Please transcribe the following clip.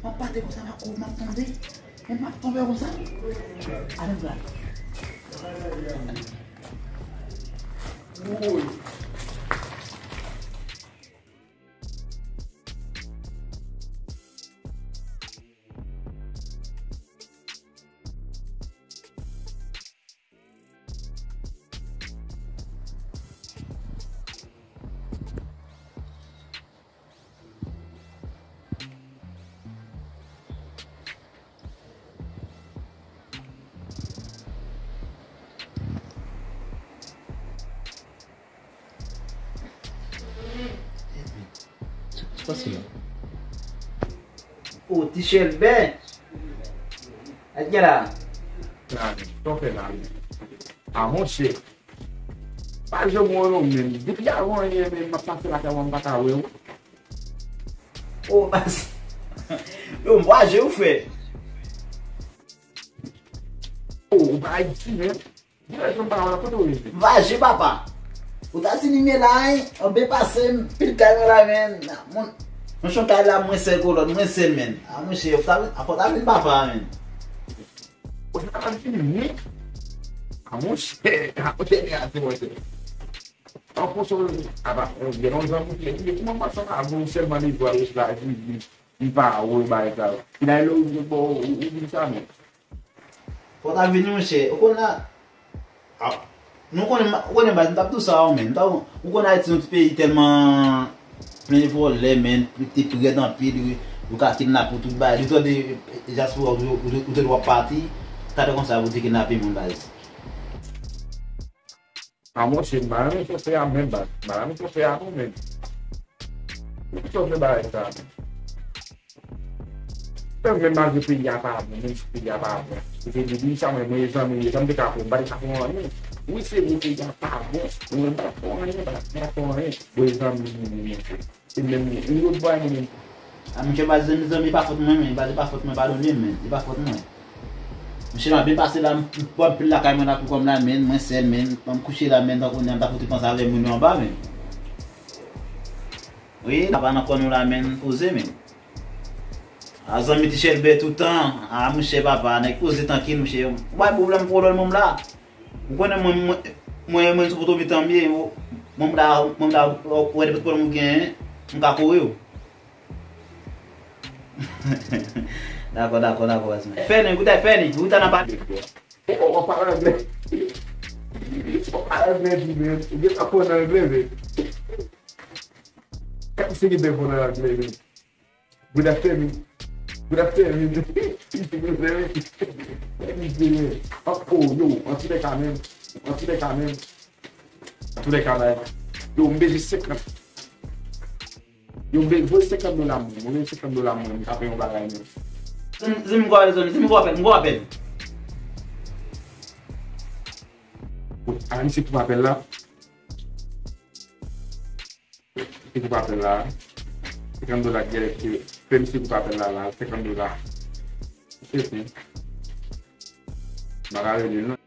Uma parte com essa cor, mas também é mais também com essa. Olha ui. Tipo assim, ó. O tichelbe. Aqui era. Nada, tô fernando. A moche. Mas eu moro mesmo. Depois já vou aí mesmo passar lá que eu vou matar eu. Ô, mas. Eu vou agir, fé. Ô, vai sim, né? Direção para lá para hoje. Vai agir, papá. O ozitazini lá, hein? Eu bem passei, pilhar lá, man. Não choncar lá muito seguro, muito sério, man. A moche, eu tava vindo papá, man. Você tá vindo? A moche é assim, você. Eu posso. Eu vi uns anos que uma maçã, um ser humano igual a isso lá, e vai, ou vai, e tal. E daí eu vou, sabe? Eu tava vindo, moche. Eu conheço. Não conheço mais, não tá tudo só, man. Então, eu conheço um pays tellement. Plein de volets, man. Petit peu dans le pied, o cara kidnappou tudo, base. Então, já se for o partie, cada um sabe o que kidnappou em base. A moche, mas não sou a mesma, mas não sou a mesma. Não sou a mesma, eu mesmo mais de pilhar para mim, pilhar para mim. Porque de mim chama mesmo, chama de carro, vai estar com ali. O se ele pilhar para mim, não vai for aí, dois anos e mesmo, não vai nem. A minha base de exame para foto mesmo, base para foto mesmo para dormir mesmo, para foto mesmo. Monsieur bem passé là, pour la caméra pour comme la main, moi c'est main, pour me coucher la main donc on n'a pas foutu penser avec mon en bas mais. Oui, là pas encore nous la main posée mais. A zami tichelbe tout temps, a monsieur papa, n'est cause tranquille monsieur. Ouais problème pour le monde là. Vous connaissez moi sur photo bien bien, mon là ouais pour mon gain, on ca courir. D'accord. Fene, écoutez, Fene, vous t'en avez pas. On parle anglais. On parle anglais, il est pas en anglais. Qu'est-ce qu'il est pour l'anglais? Good afternoon. Oh, yo, en tous les cas même. Yo, on baiser 50. Yo, baiser 50 $, on met 50 $, on tape un bagage. Je me rappelle. Ah, si tu m'appelles là. Si tu m'appelles là. 50 $, même si tu m'appelles là, 50 $. C'est tout. Je vais